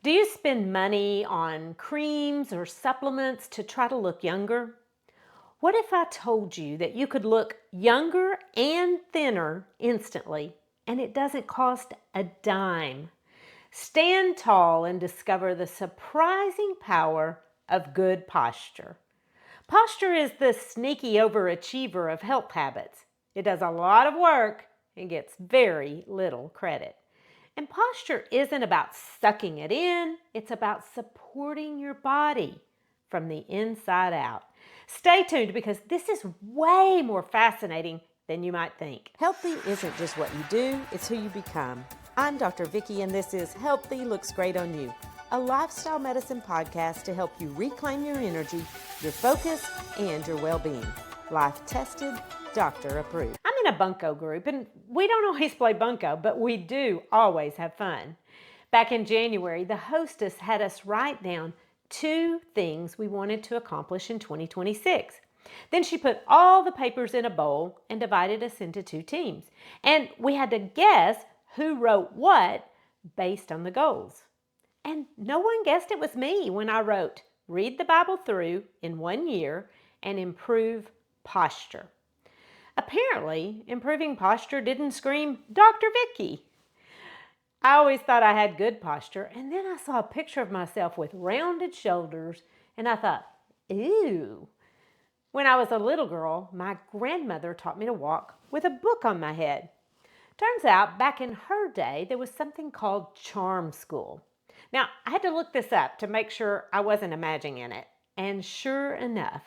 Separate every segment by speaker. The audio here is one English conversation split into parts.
Speaker 1: Do you spend money on creams or supplements to try to look younger? What if I told you that you could look younger and thinner instantly and it doesn't cost a dime? Stand tall and discover the surprising power of good posture. Posture is the sneaky overachiever of health habits. It does a lot of work and gets very little credit. And posture isn't about sucking it in, it's about supporting your body from the inside out. Stay tuned because this is way more fascinating than you might think.
Speaker 2: Healthy isn't just what you do, it's who you become. I'm Dr. Vickie, and this is Healthy Looks Great on You, a lifestyle medicine podcast to help you reclaim your energy, your focus, and your well-being. Life tested, doctor approved.
Speaker 1: I'm in a bunco group, and we don't always play bunco, but we do always have fun. Back in January, the hostess had us write down 2 things we wanted to accomplish in 2026. Then she put all the papers in a bowl and divided us into 2 teams. And we had to guess who wrote what based on the goals. And no one guessed it was me when I wrote, read the Bible through in 1 year and improve posture. Apparently, improving posture didn't scream, Dr. Vickie. I always thought I had good posture, and then I saw a picture of myself with rounded shoulders, and I thought, ooh. When I was a little girl, my grandmother taught me to walk with a book on my head. Turns out, back in her day, there was something called charm school. Now, I had to look this up to make sure I wasn't imagining it. And sure enough,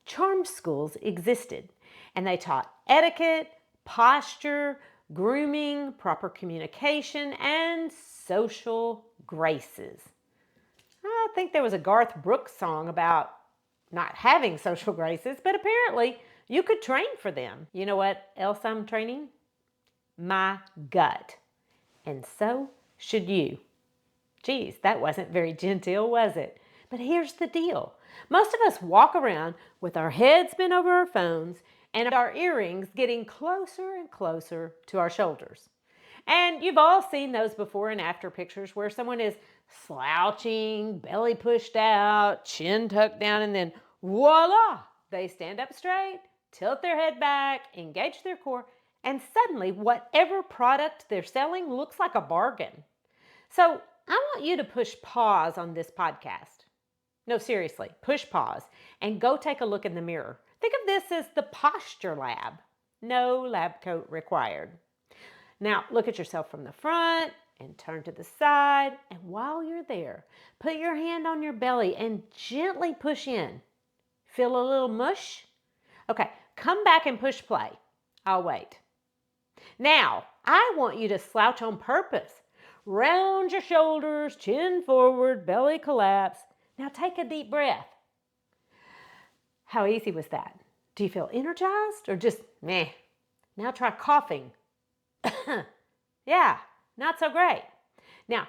Speaker 1: charm schools existed. And they taught etiquette, posture, grooming, proper communication, and social graces. I think there was a Garth Brooks song about not having social graces, but apparently you could train for them. You know what else I'm training? My gut. And so should you. Geez, that wasn't very genteel, was it? But here's the deal. Most of us walk around with our heads bent over our phones and our earrings getting closer and closer to our shoulders. And you've all seen those before and after pictures where someone is slouching, belly pushed out, chin tucked down, and then voila, they stand up straight, tilt their head back, engage their core, and suddenly whatever product they're selling looks like a bargain. So I want you to push pause on this podcast. No, seriously, push pause and go take a look in the mirror. Think of this as the posture lab. No lab coat required. Now look at yourself from the front and turn to the side. And while you're there, put your hand on your belly and gently push in. Feel a little mush? Okay, come back and push play. I'll wait. Now, I want you to slouch on purpose. Round your shoulders, chin forward, belly collapse. Now take a deep breath. How easy was that? Do you feel energized or just meh? Now try coughing. Yeah, not so great. Now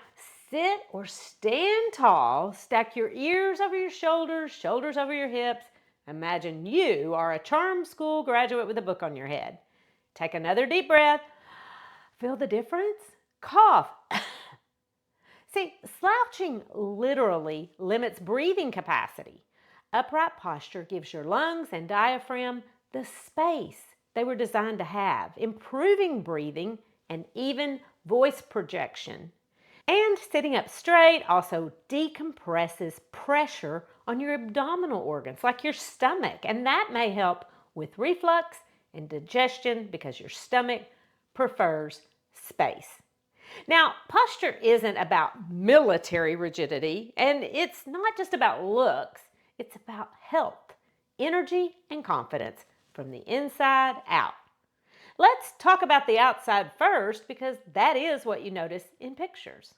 Speaker 1: sit or stand tall, stack your ears over your shoulders, shoulders over your hips. Imagine you are a charm school graduate with a book on your head. Take another deep breath. Feel the difference? Cough. See, slouching literally limits breathing capacity. Upright posture gives your lungs and diaphragm the space they were designed to have, improving breathing and even voice projection. And sitting up straight also decompresses pressure on your abdominal organs, like your stomach, and that may help with reflux and digestion because your stomach prefers space. Now, posture isn't about military rigidity, and it's not just about looks. It's about health, energy, and confidence from the inside out. Let's talk about the outside first because that is what you notice in pictures.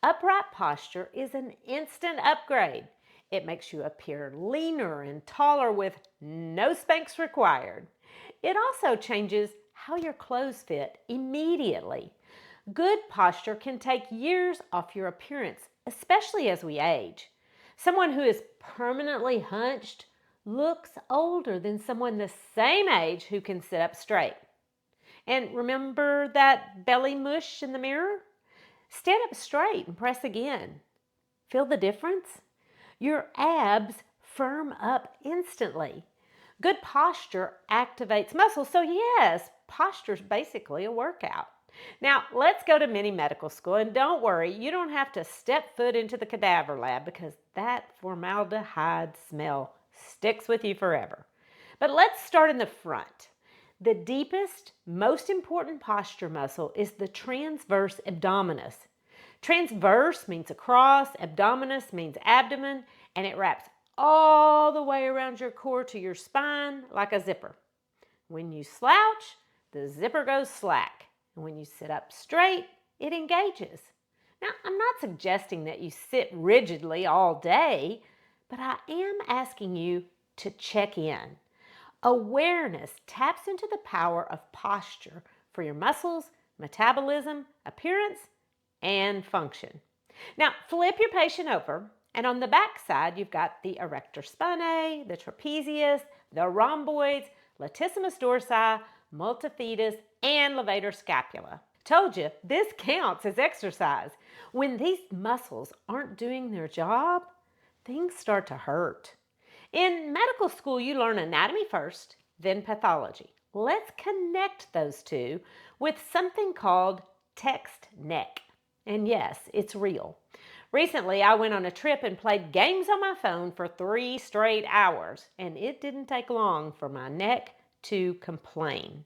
Speaker 1: Upright posture is an instant upgrade. It makes you appear leaner and taller with no Spanx required. It also changes how your clothes fit immediately. Good posture can take years off your appearance, especially as we age. Someone who is permanently hunched looks older than someone the same age who can sit up straight. And remember that belly mush in the mirror? Stand up straight and press again. Feel the difference? Your abs firm up instantly. Good posture activates muscles. So yes, posture's basically a workout. Now, let's go to mini medical school, and don't worry, you don't have to step foot into the cadaver lab because that formaldehyde smell sticks with you forever. But let's start in the front. The deepest, most important posture muscle is the transverse abdominis. Transverse means across, abdominis means abdomen, and it wraps all the way around your core to your spine like a zipper. When you slouch, the zipper goes slack. And when you sit up straight, it engages. Now, I'm not suggesting that you sit rigidly all day, but I am asking you to check in. Awareness taps into the power of posture for your muscles, metabolism, appearance, and function. Now, flip your patient over, and on the back side, you've got the erector spinae, the trapezius, the rhomboids, latissimus dorsi, multifidus, and levator scapula. Told you, this counts as exercise. When these muscles aren't doing their job, things start to hurt. In medical school, you learn anatomy first, then pathology. Let's connect those two with something called text neck. And yes, it's real. Recently, I went on a trip and played games on my phone for 3 straight hours, and it didn't take long for my neck to complain.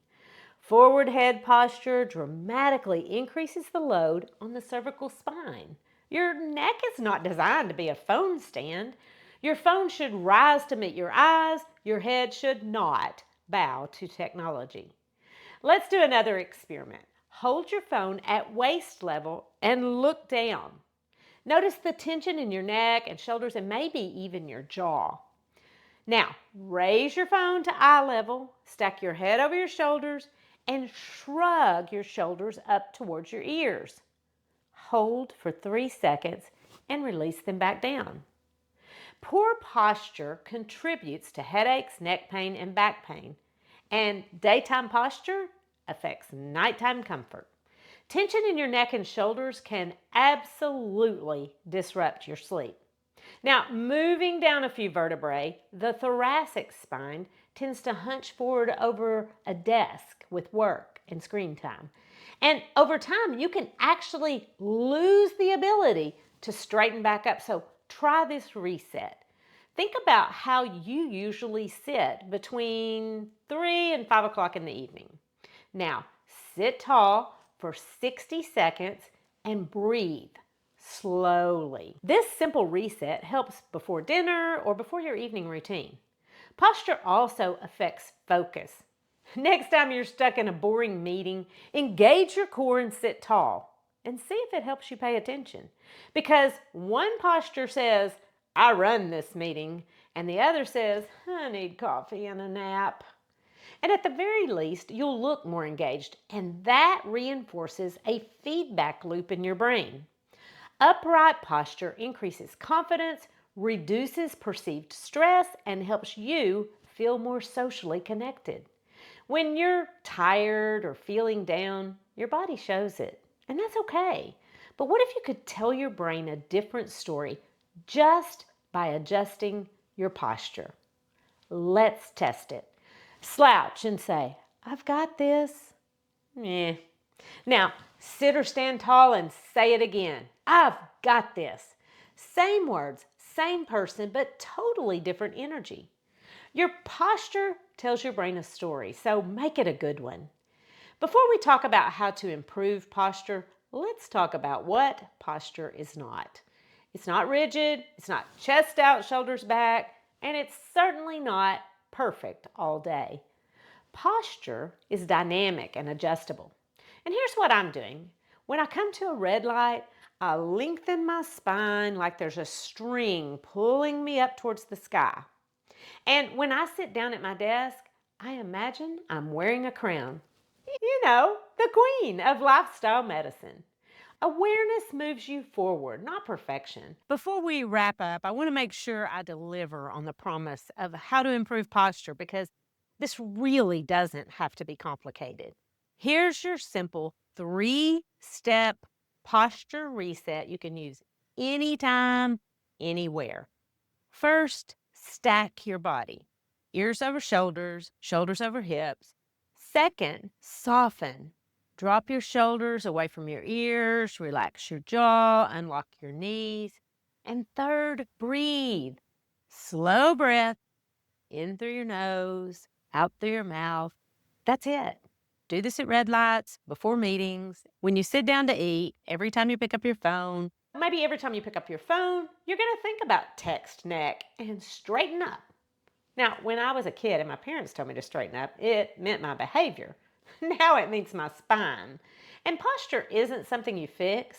Speaker 1: Forward head posture dramatically increases the load on the cervical spine. Your neck is not designed to be a phone stand. Your phone should rise to meet your eyes. Your head should not bow to technology. Let's do another experiment. Hold your phone at waist level and look down. Notice the tension in your neck and shoulders and maybe even your jaw. Now, raise your phone to eye level, stack your head over your shoulders, and shrug your shoulders up towards your ears. Hold for 3 seconds and release them back down. Poor posture contributes to headaches, neck pain, and back pain, and daytime posture affects nighttime comfort. Tension in your neck and shoulders can absolutely disrupt your sleep. Now, moving down a few vertebrae, the thoracic spine tends to hunch forward over a desk with work and screen time. And over time, you can actually lose the ability to straighten back up. So try this reset. Think about how you usually sit between 3 and 5 o'clock in the evening. Now, sit tall for 60 seconds and breathe slowly. This simple reset helps before dinner or before your evening routine. Posture also affects focus. Next time you're stuck in a boring meeting, engage your core and sit tall and see if it helps you pay attention. Because one posture says, I run this meeting, and the other says, I need coffee and a nap. And at the very least, you'll look more engaged, and that reinforces a feedback loop in your brain. Upright posture increases confidence, reduces perceived stress, and helps you feel more socially connected. When you're tired or feeling down, your body shows it, and that's okay. But what if you could tell your brain a different story just by adjusting your posture? Let's test it. Slouch and say, I've got this. Now, sit or stand tall and say it again. I've got this. Same words, same person, but totally different energy. Your posture tells your brain a story, so make it a good one. Before we talk about how to improve posture, let's talk about what posture is not. It's not rigid, it's not chest out, shoulders back, and it's certainly not perfect all day. Posture is dynamic and adjustable. And here's what I'm doing. When I come to a red light, I lengthen my spine like there's a string pulling me up towards the sky. And when I sit down at my desk, I imagine I'm wearing a crown. You know, the queen of lifestyle medicine. Awareness moves you forward, not perfection. Before we wrap up, I want to make sure I deliver on the promise of how to improve posture because this really doesn't have to be complicated. Here's your simple 3-step posture reset you can use
Speaker 3: anytime, anywhere. First, stack your body. Ears over shoulders, shoulders over hips. Second, soften. Drop your shoulders away from your ears, relax your jaw, unlock your knees. And third, breathe. Slow breath, in through your nose, out through your mouth. That's it. Do this at red lights, before meetings, when you sit down to eat, every time you pick up your phone.
Speaker 1: Maybe every time you pick up your phone, you're going to think about text neck and straighten up. Now, when I was a kid and my parents told me to straighten up, it meant my behavior. Now it means my spine. And posture isn't something you fix.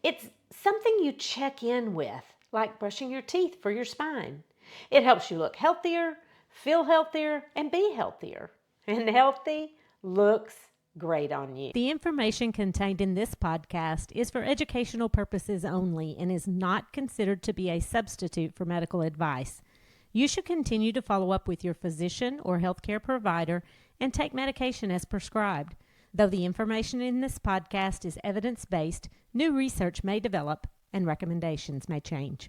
Speaker 1: It's something you check in with, like brushing your teeth for your spine. It helps you look healthier, feel healthier, and be healthier. And healthy looks great on you.
Speaker 4: The information contained in this podcast is for educational purposes only and is not considered to be a substitute for medical advice. You should continue to follow up with your physician or healthcare provider and take medication as prescribed. Though the information in this podcast is evidence-based, new research may develop and recommendations may change.